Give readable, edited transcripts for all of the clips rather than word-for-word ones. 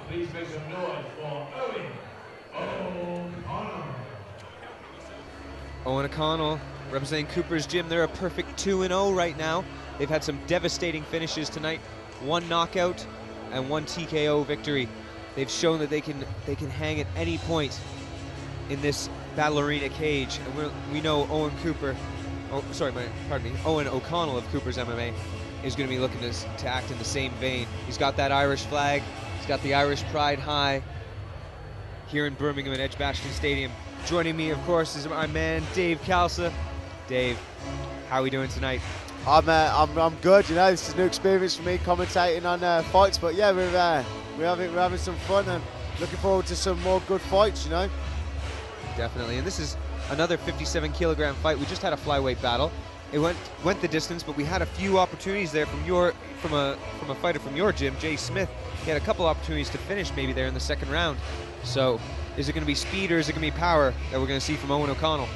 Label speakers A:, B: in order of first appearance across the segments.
A: Please make some noise for Eoin O'Connell.
B: Eoin O'Connell representing Cooper's Gym. They're a perfect 2-0 right now. They've had some devastating finishes tonight. 1 knockout and 1 TKO victory. They've shown that they can hang at any point in this battle arena cage. And we know Eoin O'Connell of Cooper's MMA is going to be looking to act in the same vein. He's got that Irish flag. He's got the Irish pride high here in Birmingham at Edgbaston Stadium. Joining me, of course, is my man, Dave Calsa. Dave, how are we doing tonight?
C: I'm good. You know, this is a new experience for me commentating on fights. But yeah, we're having some fun and looking forward to some more good fights. You know.
B: Definitely, and this is another 57-kilogram fight. We just had a flyweight battle. It went the distance, but we had a few opportunities there from a fighter from your gym, Jay Smith. He had a couple opportunities to finish maybe there in the second round. So, is it going to be speed or is it going to be power that we're going to see from Eoin O'Connell?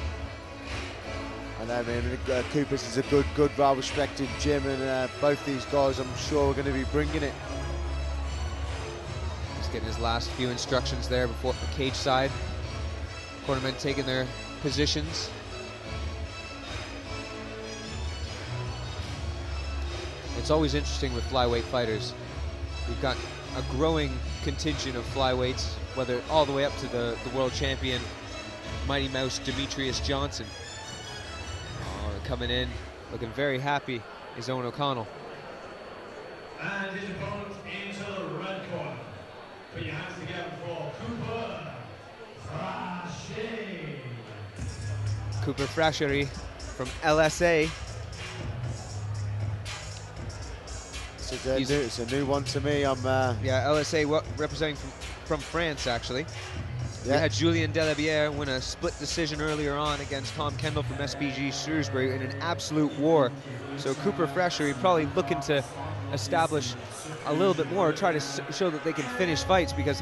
C: I know, man. Cooper's is a good, well-respected gym, and both these guys, I'm sure, are going to be bringing it.
B: He's getting his last few instructions there before the cage side. Cornermen taking their positions. It's always interesting with flyweight fighters. We've got a growing contingent of flyweights, whether all the way up to the world champion, Mighty Mouse Demetrius Johnson. Coming in, looking very happy, is Eoin O'Connell.
A: And his opponent into the red corner. Put your hands together for Cooper Frachery.
B: Cooper Frachery from LSA.
C: It's a new one to me.
B: Yeah, LSA representing from France, actually.
C: Yeah.
B: We had Julien Delabière win a split decision earlier on against Tom Kendall from SBG Shrewsbury in an absolute war. So Cooper Frachery probably looking to establish a little bit more, try to show that they can finish fights, because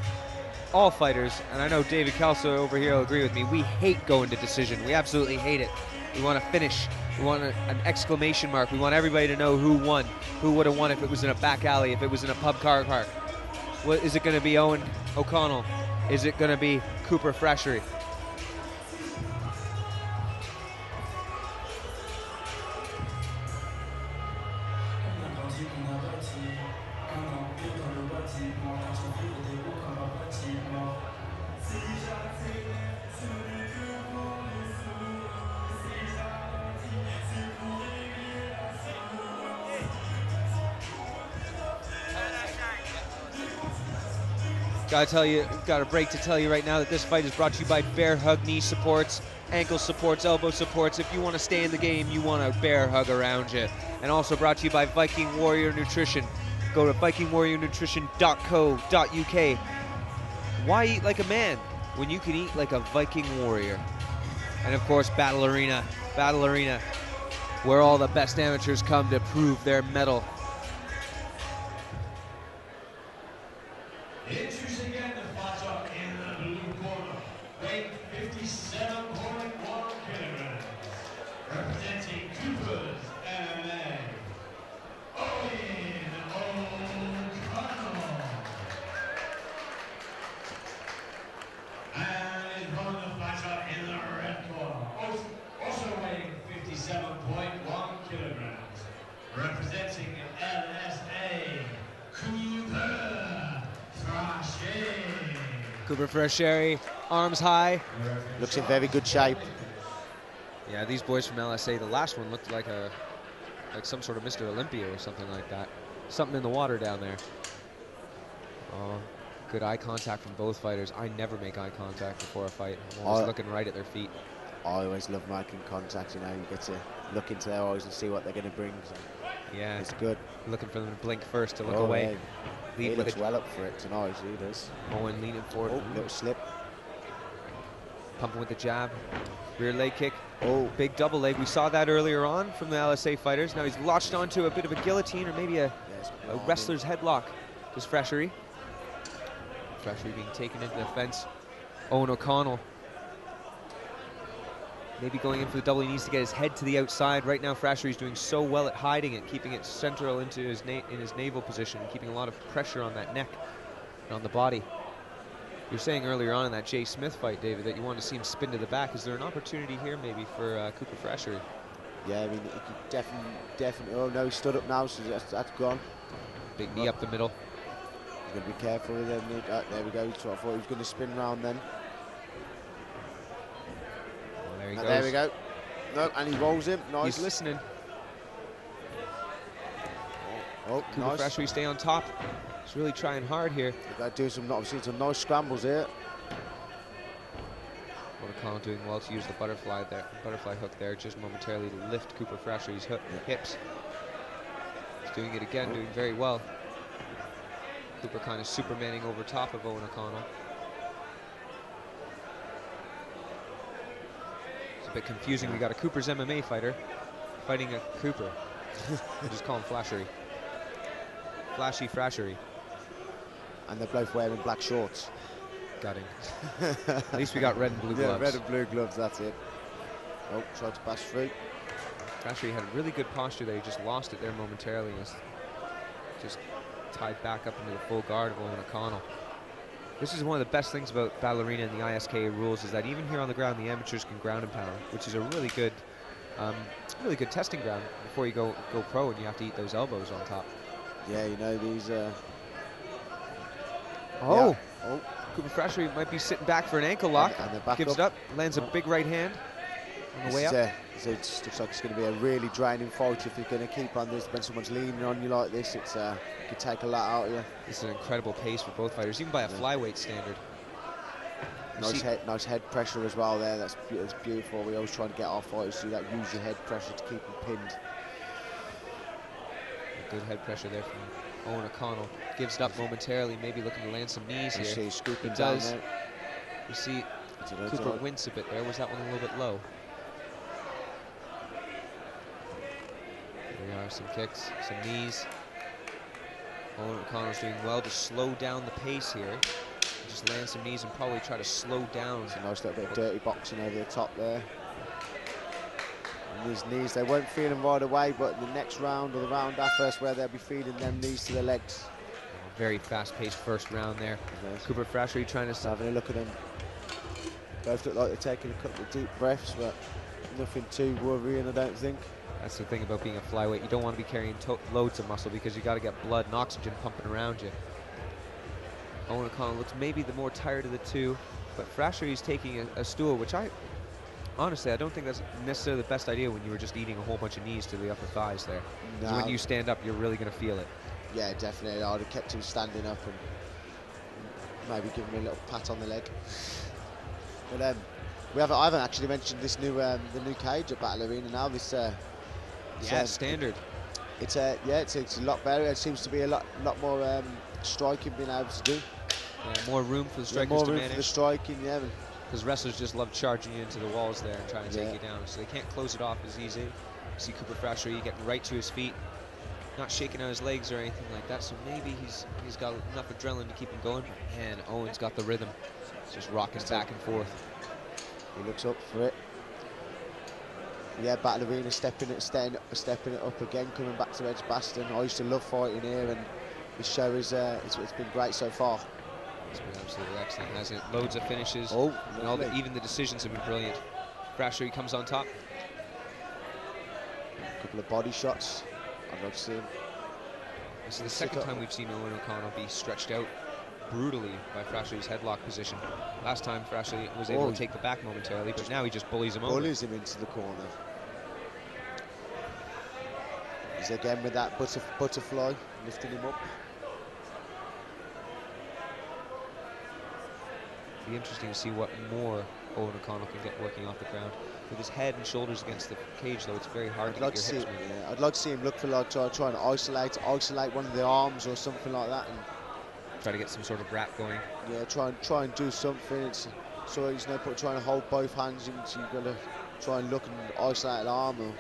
B: all fighters, and I know David Kelso over here will agree with me, we hate going to decision. We absolutely hate it. We want to finish. We want an exclamation mark. We want everybody to know who won, who would have won if it was in a back alley, if it was in a pub car park. What is it going to be, Eoin O'Connell? Is it going to be Cooper Frachery? Got a break to tell you right now that this fight is brought to you by Bear Hug knee supports, ankle supports, elbow supports. If you want to stay in the game, you want a bear hug around you. And also brought to you by Viking Warrior Nutrition. Go to vikingwarriornutrition.co.uk. Why eat like a man when you can eat like a Viking warrior? And of course, Battle Arena, where all the best amateurs come to prove their mettle.
A: Introducing again the fighter in the blue corner, weighing 57.1 kilograms, representing Cooper's MMA, Eoin O'Connell. And his opponent, the fighter in the red corner, also weighing 57.1 kilograms, representing LSA,
B: Cooper Frachery, arms high.
C: Looks in very good shape.
B: Yeah, these boys from LSA, the last one looked like some sort of Mr. Olympia or something like that. Something in the water down there. Oh, good eye contact from both fighters. I never make eye contact before a fight. I'm always looking right at their feet.
C: I always love making contact, you know, you get to look into their eyes and see what they're going to bring. So
B: yeah,
C: it's good.
B: Looking for them to blink first, to look away.
C: Yeah. He looks well up for it tonight, he does.
B: Eoin leaning forward.
C: Oh, little slip.
B: Pumping with the jab. Rear leg kick. Oh, big double leg. We saw that earlier on from the LSA fighters. Now he's latched onto a bit of a guillotine or maybe a wrestler's headlock. Does Frachery. Frachery being taken into the fence. Eoin O'Connell maybe going in for the double. He needs to get his head to the outside. Right now, Frachery's doing so well at hiding it, keeping it central into his in his navel position, keeping a lot of pressure on that neck. and on the body. You were saying earlier on in that Jay Smith fight, David, that you wanted to see him spin to the back. Is there an opportunity here maybe for Cooper Frachery?
C: Yeah, I mean, he could definitely. Oh no, he stood up now, so that's gone.
B: Big knee up the middle.
C: He's going to be careful with him. There we go. So I thought he was going to spin round then.
B: Well, there he goes.
C: There we go. No, and he rolls him. Nice.
B: He's listening.
C: Oh,
B: Cooper
C: nice.
B: Frachery stay on top. He's really trying hard here.
C: We've got to do some, obviously, some nice scrambles here.
B: O'Connell doing well to use the butterfly hook there, just momentarily to lift Cooper Frachery's hips. He's doing it again, doing very well. Cooper kind of supermaning over top of Eoin O'Connell. It's a bit confusing. We got a Cooper's MMA fighter fighting a Cooper. We'll just call him Frachery. Flashy Frachery.
C: And they're both wearing black shorts.
B: Got him. At least we got red and blue gloves.
C: Yeah, red and blue gloves, that's it. Oh, tried to pass through.
B: Frachery had really good posture there. He just lost it there momentarily. Just tied back up into the full guard of Eoin O'Connell. This is one of the best things about Battle Arena and the ISKA rules, is that even here on the ground, the amateurs can ground and pound, which is a really good testing ground before you go pro and you have to eat those elbows on top.
C: Yeah, you know, these...
B: Oh!
C: Yeah. Oh!
B: Cooper Frachery might be sitting back for an ankle lock.
C: And they're back
B: Gives it up, lands a big right hand on the way up.
C: So it looks like it's going to be a really draining fight if you're going to keep on this. When someone's leaning on you like this, it could take a lot out of you.
B: This is an incredible pace for both fighters, even by a flyweight standard.
C: Nice head pressure as well there. That's beautiful. We always try to get our fighters to do that. Use your head pressure to keep them pinned.
B: Good head pressure there from Eoin O'Connell. Gives it up momentarily, maybe looking to land some knees here.
C: See, scooping
B: he
C: down
B: does.
C: there.
B: You see Cooper wince a bit there. Was that one a little bit low? There we are, some kicks, some knees. Eoin O'Connell's doing well to slow down the pace here. Just land some knees and probably try to slow down.
C: It's a nice little bit of dirty boxing over the top there. And these knees, they won't feel them right away, but the next round or the round after is where they'll be feeding them knees to the legs.
B: Very fast-paced first round there.
C: Yes.
B: Cooper Frachery trying to...
C: Having a look at them. Both look like they're taking a couple of deep breaths, but nothing too worrying, I don't think.
B: That's the thing about being a flyweight. You don't want to be carrying loads of muscle because you got to get blood and oxygen pumping around you. Eoin O'Connell looks maybe the more tired of the two, but Frachery's taking a stool, which honestly, I don't think that's necessarily the best idea when you were just eating a whole bunch of knees to the upper thighs there. No. When you stand up, you're really going to feel it.
C: Yeah, definitely. I'd have kept him standing up and maybe give him a little pat on the leg. But I haven't actually mentioned this new the new cage at Battle Arena now. This
B: standard.
C: It's a lot better. It seems to be a lot more striking being able to do.
B: Yeah, more room for the strikers
C: more
B: to
C: room
B: manage.
C: For the striking, yeah.
B: Because wrestlers just love charging you into the walls there and trying to take you down, so they can't close it off as easy. You see Cooper Frachery getting right to his feet, not shaking out his legs or anything like that, so maybe he's got enough adrenaline to keep him going. And Owen's got the rhythm. He's just rocking back and forth.
C: He looks up for it. Yeah, Battle Arena stepping it up again, coming back to Edgbaston. I used to love fighting here, and this show is it's been great so far.
B: It's been absolutely excellent, hasn't it? Loads of finishes.
C: Oh,
B: and even the decisions have been brilliant. Frachery comes on top.
C: A couple of body shots. I'd love to see him.
B: This is the second time we've seen Eoin O'Connell be stretched out brutally by Frachery's headlock position. Last time Frachery was able to take the back momentarily, but now he just bullies him over.
C: Bullies him into the corner. He's again with that butterfly, lifting him up.
B: Be interesting to see what more Eoin O'Connell can get working off the ground. With his head and shoulders against the cage, though, it's very hard to get your hips moving.
C: Yeah, I'd like to see him look for trying to isolate one of the arms or something like that, and
B: try to get some sort of wrap going.
C: Yeah, try and do something. So there's no point trying to hold both hands. You've got to try and look and isolate an arm or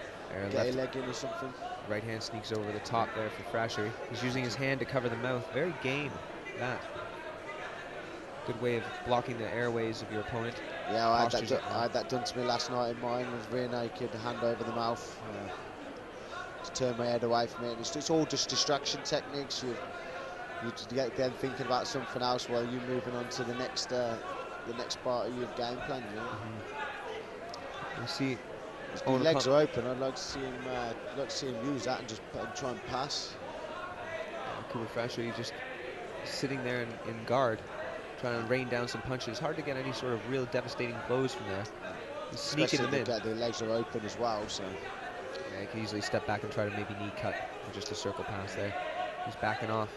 C: get a leg in or something.
B: Right hand sneaks over the top there for Frachery. He's using his hand to cover the mouth. Very game, that. Good way of blocking the airways of your opponent.
C: Yeah, I had that done to me last night in mine. Was rear naked, hand over the mouth. Just turn my head away from it. It's all just distraction techniques. You just get them thinking about something else while you're moving on to the next part of your game plan. You know?
B: You see,
C: his legs are open. I'd like to see him use that and just try and pass.
B: Cooper Frachery just sitting there in guard, trying to rain down some punches. Hard to get any sort of real devastating blows from there. He's sneaking them in.
C: The legs are open as well, so
B: yeah, he can easily step back and try to maybe knee cut or just a circle pass there. He's backing off.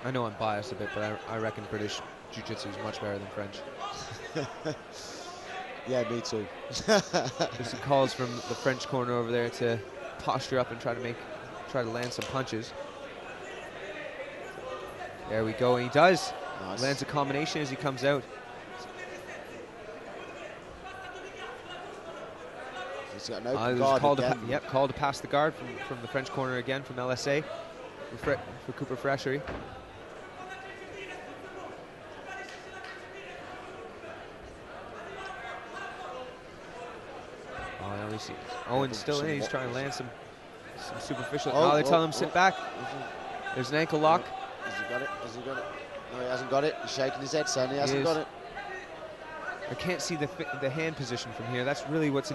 B: I know I'm biased a bit, but I reckon British Jiu-Jitsu is much better than French.
C: Yeah, me too.
B: There's some calls from the French corner over there to posture up and try to land some punches. There we go, and he does.
C: Nice.
B: Lands a combination as he comes out.
C: He's got an open guard again.
B: Called to pass the guard from the French corner again from LSA for Cooper Frachery. Oh, see. Eoin's still in. He's trying to land some superficial. Oh, they're telling him sit back. There's an ankle lock.
C: Has he got it? Has he got it? No, he hasn't got it. He's shaking his head, son. He hasn't got it.
B: I can't see the hand position from here. That's really what's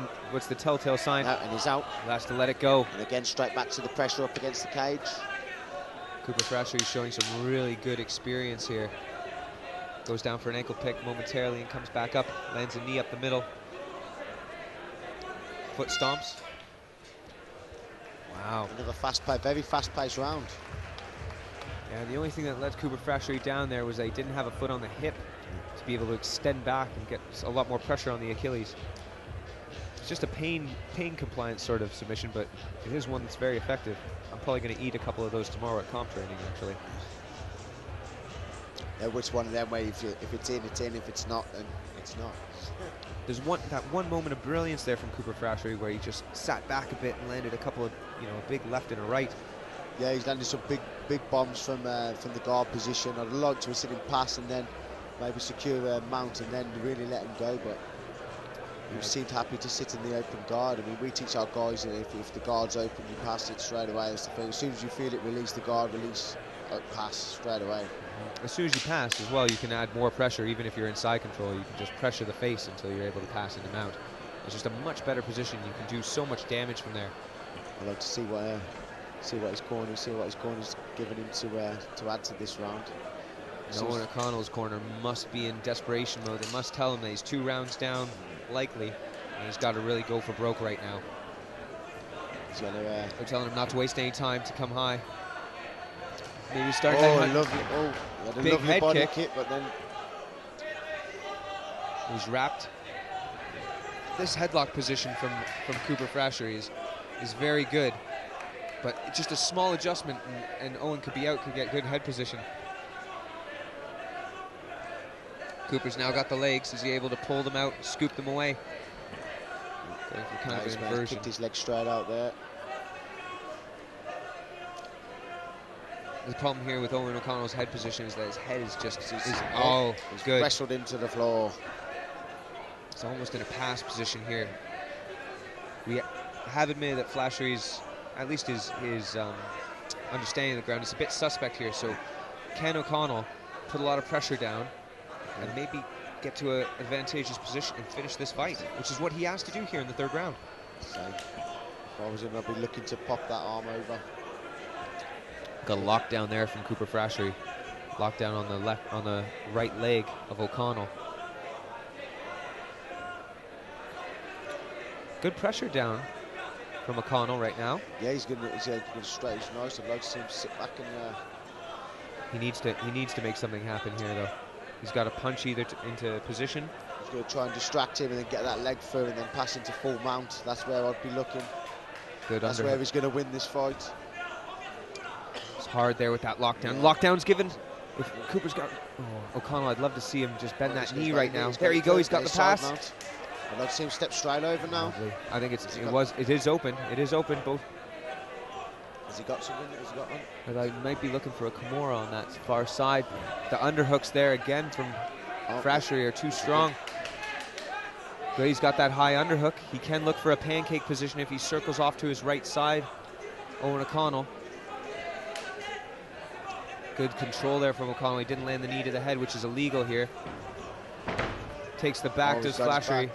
B: the telltale sign.
C: And he's out.
B: He has to let it go.
C: And again, straight back to the pressure up against the cage.
B: Cooper Frachery is showing some really good experience here. Goes down for an ankle pick momentarily and comes back up. Lands a knee up the middle. Foot stomps. Wow.
C: Another very fast-paced round.
B: Yeah, the only thing that let Cooper Frachery down there was that he didn't have a foot on the hip to be able to extend back and get a lot more pressure on the Achilles. It's just a pain compliant sort of submission, but it is one that's very effective. I'm probably going to eat a couple of those tomorrow at comp training, actually.
C: Yeah, which one of them where if it's in, it's in. If it's not, then it's not.
B: There's that one moment of brilliance there from Cooper Frachery where he just sat back a bit and landed a couple of, a big left and a right.
C: Yeah, he's landed some big bombs from the guard position. I'd like to have seen him pass and then maybe secure a mount and then really let him go, but he seemed happy to sit in the open guard. I mean, we teach our guys that if the guard's open, you pass it straight away. That's the thing. As soon as you feel it release the guard, pass straight away.
B: As soon as you pass as well, you can add more pressure. Even if you're in side control, you can just pressure the face until you're able to pass into mount. It's just a much better position. You can do so much damage from there.
C: I'd like to see what his corner's given him to add to this round.
B: Eoin O'Connell's corner must be in desperation mode. They must tell him that he's 2 rounds down, likely, and he's got to really go for broke right now. They're telling him not to waste any time to come high. Maybe start
C: big head kick, but then
B: he's wrapped. This headlock position from Cooper Frachery is very good, but just a small adjustment and Eoin could be out, could get good head position. Cooper's now got the legs. Is he able to pull them out, scoop them away? Going for kind of an inversion.
C: Kicked his leg straight out there.
B: The problem here with Eoin O'Connell's head position is that his head is just
C: he's
B: good.
C: Wrestled into the floor.
B: It's almost in a pass position here. We have admitted that Frachery's, at least his understanding of the ground is a bit suspect here. So can O'Connell put a lot of pressure down and maybe get to an advantageous position and finish this fight, which is what he has to do here in the 3rd round.
C: So if I was him, I'd be looking to pop that arm over.
B: Got a lockdown there from Cooper Frachery. Lockdown on the right leg of O'Connell. Good pressure down from O'Connell right now.
C: Yeah, he's going straight. It's nice. I'd like to see him sit back and.
B: He needs to make something happen here, though. He's got to punch either into position.
C: He's going to try and distract him and then get that leg through and then pass into full mount. That's where I'd be looking. That's where he's going to win this fight.
B: It's hard there with that lockdown. Lockdown's given. If Cooper's got O'Connell, I'd love to see him just bend that knee right now. There you go. He's got the pass.
C: Mount. I'd like to see him step straight over now.
B: Lovely. I think it is open. It is open. Both.
C: Has he got something? Has he got one?
B: But I might be looking for a Kimura on that far side. The underhooks there again from Frachery are too strong. Good, he's got that high underhook. He can look for a pancake position if he circles off to his right side. Eoin O'Connell. Good control there from O'Connell. He didn't land the knee to the head, which is illegal here. Takes the back, does Frachery.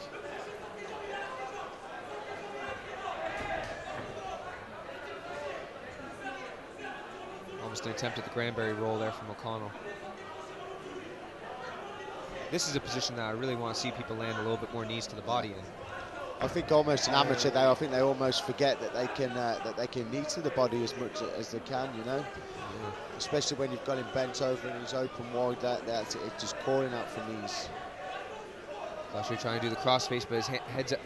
B: Almost an attempt at the Granberry roll there from O'Connell. This is a position that I really want to see people land a little bit more knees to the body in.
C: I think almost an amateur though. I think they almost forget that they can knee to the body as much as they can, you know. Yeah. Especially when you've got him bent over and he's open wide. That's it, just calling out for knees.
B: Frachery trying to do the crossface, but his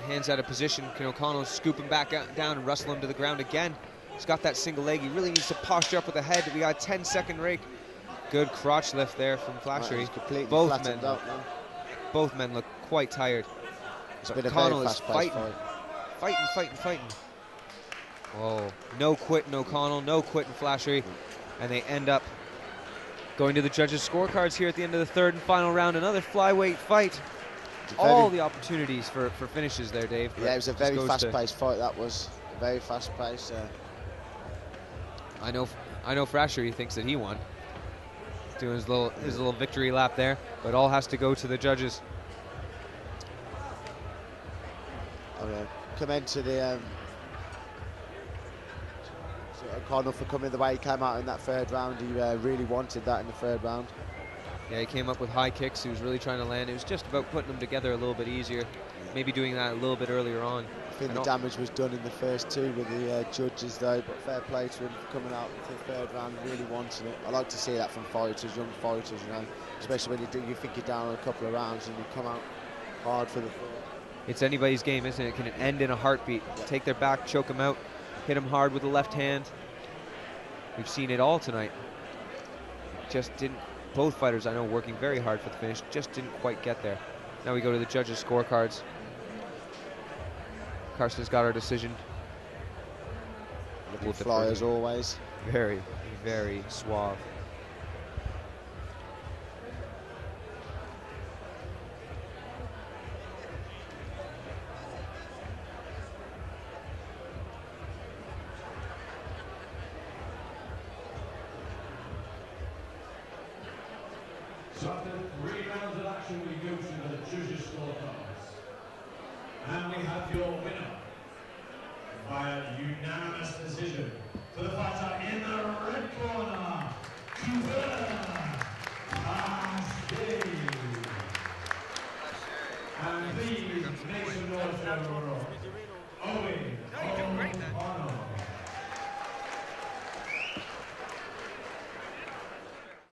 B: hands out of position. Can O'Connell scoop him back down and wrestle him to the ground again? He's got that single leg. He really needs to posture up with the head. We got a 10-second rake. Good crotch lift there from Frachery.
C: Completely
B: both men look quite tired.
C: It's been
B: O'Connell
C: a very
B: is fighting. Oh, no quitting O'Connell, no quitting Frachery, and they end up going to the judges' scorecards here at the end of the third and final round. Another flyweight fight. All the opportunities for finishes there, Dave.
C: Yeah, it was a very fast-paced fight. That was very fast-paced.
B: I know Frachery thinks that he won. Doing his little victory lap there, but all has to go to the judges.
C: Okay. Commend to the O'Connell for coming the way he came out in that third round. He really wanted that in the third round.
B: Yeah, he came up with high kicks. He was really trying to land. It was just about putting them together a little bit easier. Maybe doing that a little bit earlier on.
C: I think the damage was done in the first two with the judges though, but fair play to him for coming out for the third round, really wanting it. I like to see that from fighters, young fighters, you know, especially when you think you're down on a couple of rounds and you come out hard for the third.
B: It's anybody's game, isn't it? Can it end in a heartbeat? Take their back, choke them out, hit them hard with the left hand. We've seen it all tonight. Just didn't. Both fighters, I know, working very hard for the finish, just didn't quite get there. Now we go to the judges' scorecards. Carson's got our decision.
C: Looking fly as always.
B: Very, very suave.
A: So after 3 rounds of action, we go to the judges' scorecards. And we have your winner via unanimous decision for the fighter in the red corner, and please make some noise for